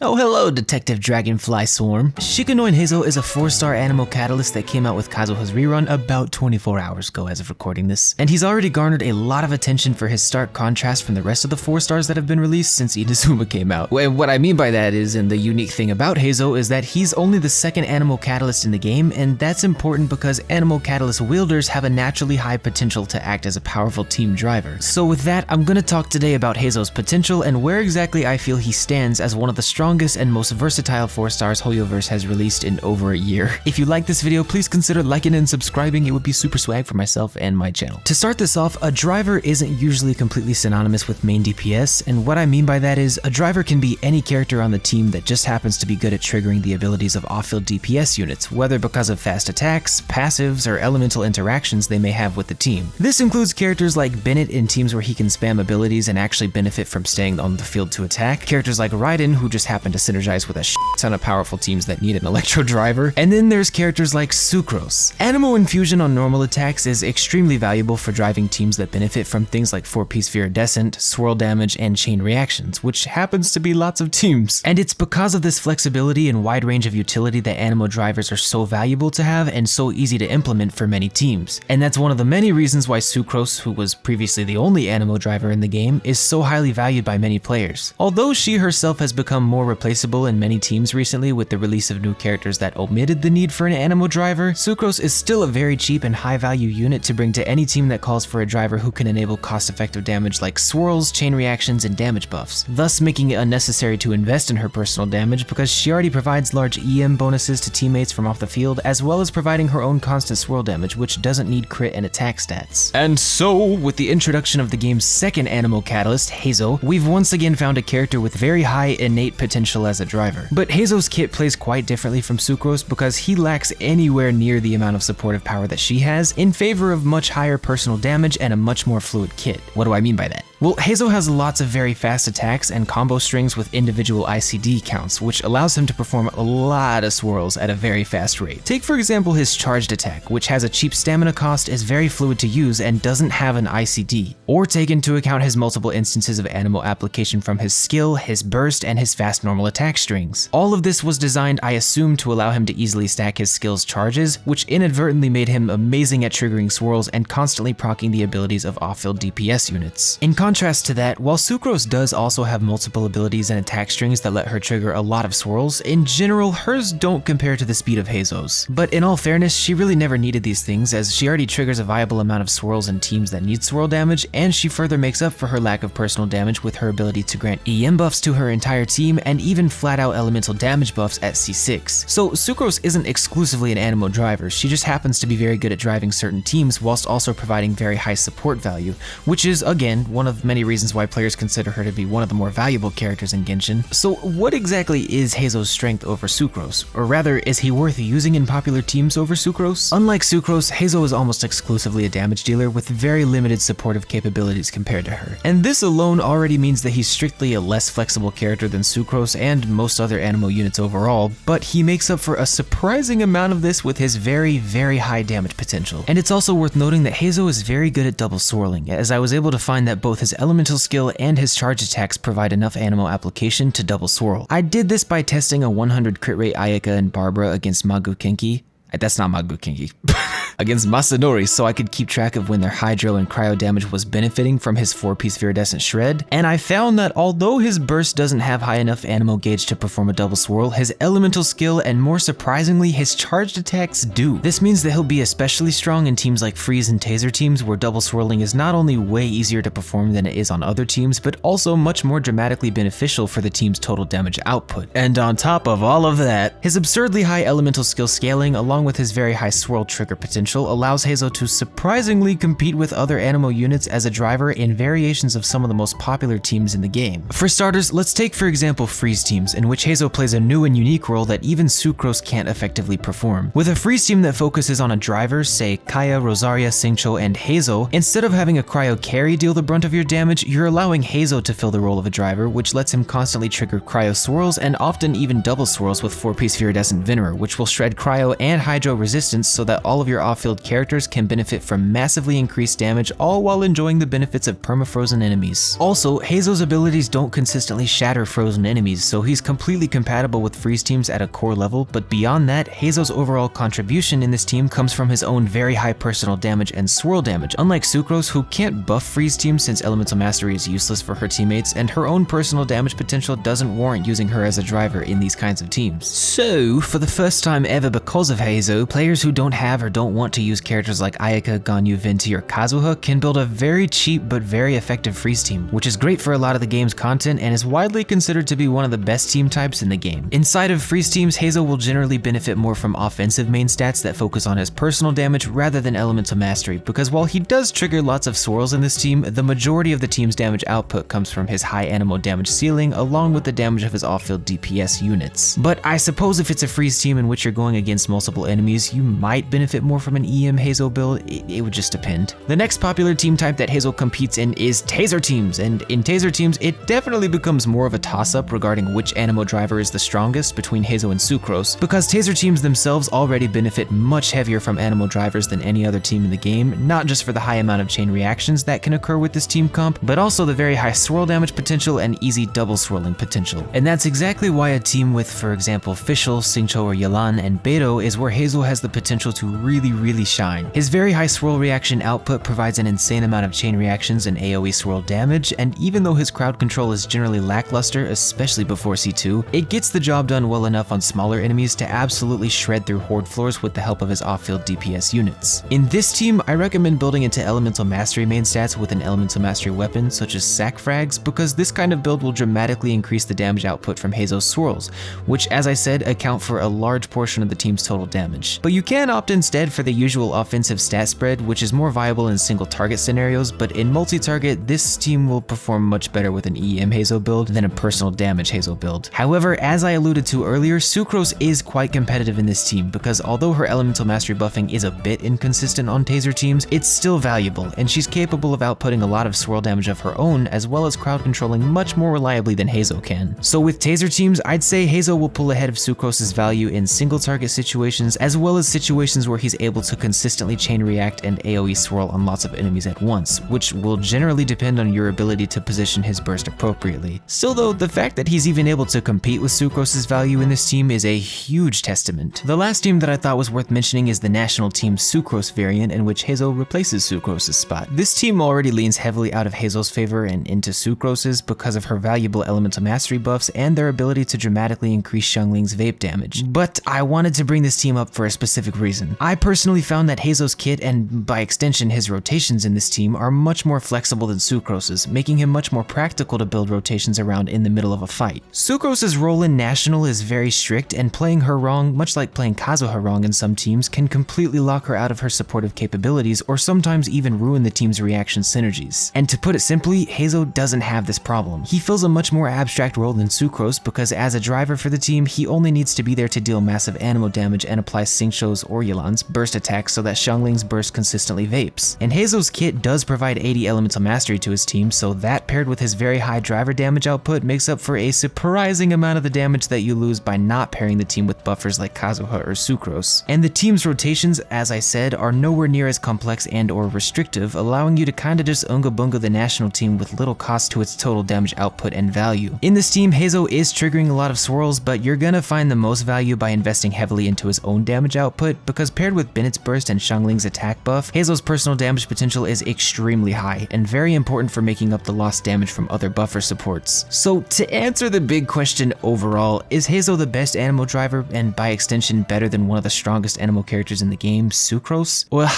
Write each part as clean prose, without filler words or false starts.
Oh hello, Detective Dragonfly Swarm. Shikanoin Heizou is a 4-star Anemo catalyst that came out with Kazuha's rerun about 24 hours ago as of recording this, and he's already garnered a lot of attention for his stark contrast from the rest of the 4-stars that have been released since Inazuma came out. And what I mean by that is, and the unique thing about Heizou is that he's only the second Anemo catalyst in the game, and that's important because Anemo catalyst wielders have a naturally high potential to act as a powerful team driver. So with that, I'm gonna talk today about Heizou's potential and where exactly I feel he stands as one of the strongest and most versatile 4-stars Hoyoverse has released in over a year. If you like this video, please consider liking and subscribing. It would be super swag for myself and my channel. To start this off, a driver isn't usually completely synonymous with main DPS, and what I mean by that is a driver can be any character on the team that just happens to be good at triggering the abilities of off-field DPS units, whether because of fast attacks, passives, or elemental interactions they may have with the team. This includes characters like Bennett in teams where he can spam abilities and actually benefit from staying on the field to attack, characters like Raiden who just happen to synergize with a ton of powerful teams that need an electro driver, and then there's characters like Sucrose. Anemo infusion on normal attacks is extremely valuable for driving teams that benefit from things like 4-piece Viridescent, swirl damage, and chain reactions, which happens to be lots of teams. And it's because of this flexibility and wide range of utility that Anemo drivers are so valuable to have and so easy to implement for many teams. And that's one of the many reasons why Sucrose, who was previously the only Anemo driver in the game, is so highly valued by many players. Although she herself has become more replaceable in many teams recently with the release of new characters that omitted the need for an Anemo driver, Sucrose is still a very cheap and high value unit to bring to any team that calls for a driver who can enable cost-effective damage like swirls, chain reactions, and damage buffs, thus making it unnecessary to invest in her personal damage because she already provides large EM bonuses to teammates from off the field, as well as providing her own constant swirl damage, which doesn't need crit and attack stats. And so, with the introduction of the game's second Anemo catalyst, Heizou, we've once again found a character with very high innate potential as a driver. But Heizou's kit plays quite differently from Sucrose because he lacks anywhere near the amount of supportive power that she has, in favor of much higher personal damage and a much more fluid kit. What do I mean by that? Well, Heizou has lots of very fast attacks and combo strings with individual ICD counts, which allows him to perform a lot of swirls at a very fast rate. Take for example his charged attack, which has a cheap stamina cost, is very fluid to use, and doesn't have an ICD. Or take into account his multiple instances of Anemo application from his skill, his burst, and his fast normal attack strings. All of this was designed, I assume, to allow him to easily stack his skill's charges, which inadvertently made him amazing at triggering swirls and constantly proccing the abilities of off-field DPS units. In contrast to that, while Sucrose does also have multiple abilities and attack strings that let her trigger a lot of swirls, in general, hers don't compare to the speed of Heizou's. But in all fairness, she really never needed these things, as she already triggers a viable amount of swirls in teams that need swirl damage, and she further makes up for her lack of personal damage with her ability to grant EM buffs to her entire team and even flat-out elemental damage buffs at C6. So Sucrose isn't exclusively an Anemo driver, she just happens to be very good at driving certain teams whilst also providing very high support value, which is, again, one of many reasons why players consider her to be one of the more valuable characters in Genshin. So what exactly is Heizou's strength over Sucrose? Or rather, is he worth using in popular teams over Sucrose? Unlike Sucrose, Heizou is almost exclusively a damage dealer with very limited supportive capabilities compared to her. And this alone already means that he's strictly a less flexible character than Sucrose and most other Anemo units overall, but he makes up for a surprising amount of this with his very, very high damage potential. And it's also worth noting that Heizou is very good at double swirling, as I was able to find that both his elemental skill and his charge attacks provide enough Anemo application to double swirl. I did this by testing a 100 crit rate Ayaka and Barbara against Magu Kinki. That's not Magu Kinki. Against Masanori, so I could keep track of when their hydro and cryo damage was benefiting from his 4-piece Viridescent shred, and I found that although his burst doesn't have high enough Anemo gauge to perform a double swirl, his elemental skill and more surprisingly his charged attacks do. This means that he'll be especially strong in teams like Freeze and Taser teams, where double swirling is not only way easier to perform than it is on other teams, but also much more dramatically beneficial for the team's total damage output. And on top of all of that, his absurdly high elemental skill scaling along with his very high swirl trigger potential allows Heizou to surprisingly compete with other Anemo units as a driver in variations of some of the most popular teams in the game. For starters, let's take for example Freeze teams, in which Heizou plays a new and unique role that even Sucrose can't effectively perform. With a Freeze team that focuses on a driver, say Kaya, Rosaria, Singcho, and Heizou, instead of having a cryo carry deal the brunt of your damage, you're allowing Heizou to fill the role of a driver, which lets him constantly trigger cryo swirls and often even double swirls with 4-piece Viridescent Venerer, which will shred cryo and hydro resistance so that all of your off-field characters can benefit from massively increased damage, all while enjoying the benefits of perma-frozen enemies. Also, Heizou's abilities don't consistently shatter frozen enemies, so he's completely compatible with freeze teams at a core level, but beyond that, Heizou's overall contribution in this team comes from his own very high personal damage and swirl damage, unlike Sucrose, who can't buff freeze teams since elemental mastery is useless for her teammates, and her own personal damage potential doesn't warrant using her as a driver in these kinds of teams. So, for the first time ever because of Heizou, players who don't have or don't want to use characters like Ayaka, Ganyu, Venti, or Kazuha can build a very cheap but very effective freeze team, which is great for a lot of the game's content and is widely considered to be one of the best team types in the game. Inside of freeze teams, Heizou will generally benefit more from offensive main stats that focus on his personal damage rather than elemental mastery, because while he does trigger lots of swirls in this team, the majority of the team's damage output comes from his high Anemo damage ceiling along with the damage of his off-field DPS units. But I suppose if it's a freeze team in which you're going against multiple enemies, you might benefit more from an EM Heizou build. It would just depend. The next popular team type that Heizou competes in is taser teams, and in taser teams it definitely becomes more of a toss-up regarding which Anemo driver is the strongest between Heizou and Sucrose, because taser teams themselves already benefit much heavier from Anemo drivers than any other team in the game, not just for the high amount of chain reactions that can occur with this team comp, but also the very high swirl damage potential and easy double swirling potential. And that's exactly why a team with, for example, Fischl, Xingqiu, or Yelan and Beidou is where Heizou has the potential to really shine. His very high swirl reaction output provides an insane amount of chain reactions and AoE swirl damage, and even though his crowd control is generally lackluster, especially before C2, it gets the job done well enough on smaller enemies to absolutely shred through horde floors with the help of his off-field DPS units. In this team, I recommend building into elemental mastery main stats with an elemental mastery weapon such as sack frags, because this kind of build will dramatically increase the damage output from Heizou's swirls, which, as I said, account for a large portion of the team's total damage. But you can opt instead for the usual offensive stat spread, which is more viable in single target scenarios, but in multi-target, this team will perform much better with an EM Heizou build than a personal damage Heizou build. However, as I alluded to earlier, Sucrose is quite competitive in this team, because although her elemental mastery buffing is a bit inconsistent on taser teams, it's still valuable, and she's capable of outputting a lot of swirl damage of her own, as well as crowd controlling much more reliably than Heizou can. So with taser teams, I'd say Heizou will pull ahead of Sucrose's value in single target situations, as well as situations where he's able to consistently chain react and AoE swirl on lots of enemies at once, which will generally depend on your ability to position his burst appropriately. Still though, the fact that he's even able to compete with Sucrose's value in this team is a huge testament. The last team that I thought was worth mentioning is the national team Sucrose variant, in which Heizou replaces Sucrose's spot. This team already leans heavily out of Heizou's favor and into Sucrose's because of her valuable elemental mastery buffs and their ability to dramatically increase Xiangling's vape damage. But I wanted to bring this team up for a specific reason. I personally found that Heizou's kit, and by extension his rotations in this team, are much more flexible than Sucrose's, making him much more practical to build rotations around in the middle of a fight. Sucrose's role in National is very strict, and playing her wrong, much like playing Kazuha wrong in some teams, can completely lock her out of her supportive capabilities or sometimes even ruin the team's reaction synergies. And to put it simply, Heizou doesn't have this problem. He fills a much more abstract role than Sucrose because as a driver for the team, he only needs to be there to deal massive Anemo damage and apply Xingqiu's or Yelan's burst attacks so that Xiangling's burst consistently vapes. And Heizou's kit does provide 80 elemental mastery to his team, so that paired with his very high driver damage output makes up for a surprising amount of the damage that you lose by not pairing the team with buffers like Kazuha or Sucrose. And the team's rotations, as I said, are nowhere near as complex and or restrictive, allowing you to kinda just unga bunga the national team with little cost to its total damage output and value. In this team, Heizou is triggering a lot of swirls, but you're gonna find the most value by investing heavily into his own damage output, because paired with Bennett's burst and Xiangling's attack buff, Heizou's personal damage potential is extremely high and very important for making up the lost damage from other buffer supports. So to answer the big question overall, is Heizou the best Anemo driver and by extension better than one of the strongest Anemo characters in the game, Sucrose? Well,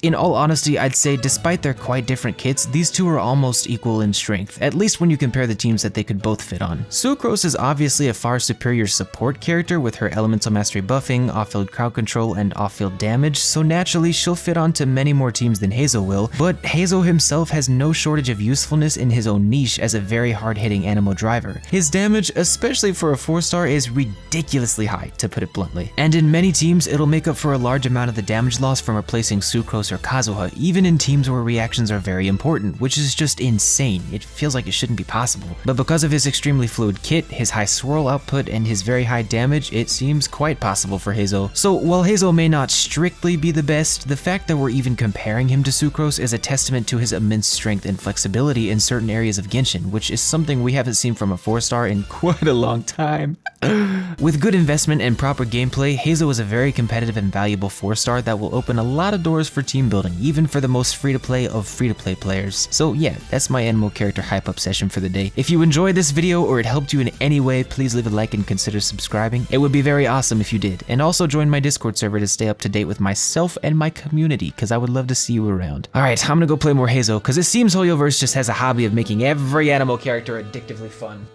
in all honesty, I'd say despite their quite different kits, these two are almost equal in strength, at least when you compare the teams that they could both fit on. Sucrose is obviously a far superior support character with her elemental mastery buffing, off-field crowd control, and off-field damage, so naturally she'll fit onto many more teams than Heizou will, but Heizou himself has no shortage of usefulness in his own niche as a very hard-hitting Anemo driver. His damage, especially for a 4-star, is ridiculously high, to put it bluntly. And in many teams, it'll make up for a large amount of the damage loss from replacing Sucrose or Kazuha, even in teams where reactions are very important, which is just insane. It feels like it shouldn't be possible. But because of his extremely fluid kit, his high swirl output, and his very high damage, it seems quite possible for Heizou Heizou. So while Heizou may not strictly be the best, the fact that we're even comparing him to Sucrose is a testament to his immense strength and flexibility in certain areas of Genshin, which is something we haven't seen from a 4-star in quite a long time. With good investment and proper gameplay, Heizou is a very competitive and valuable 4-star that will open a lot of doors for team building, even for the most free-to-play of free-to-play players. So yeah, that's my Anemo character hype-up session for the day. If you enjoyed this video or it helped you in any way, please leave a like and consider subscribing. It would be very awesome if you did. And also join my Discord server to stay up to date with myself and my community, because I would love to see you around. Alright, I'm gonna go play more Heizou, because it seems Hoyoverse just has a hobby of making every Anemo character addictively fun.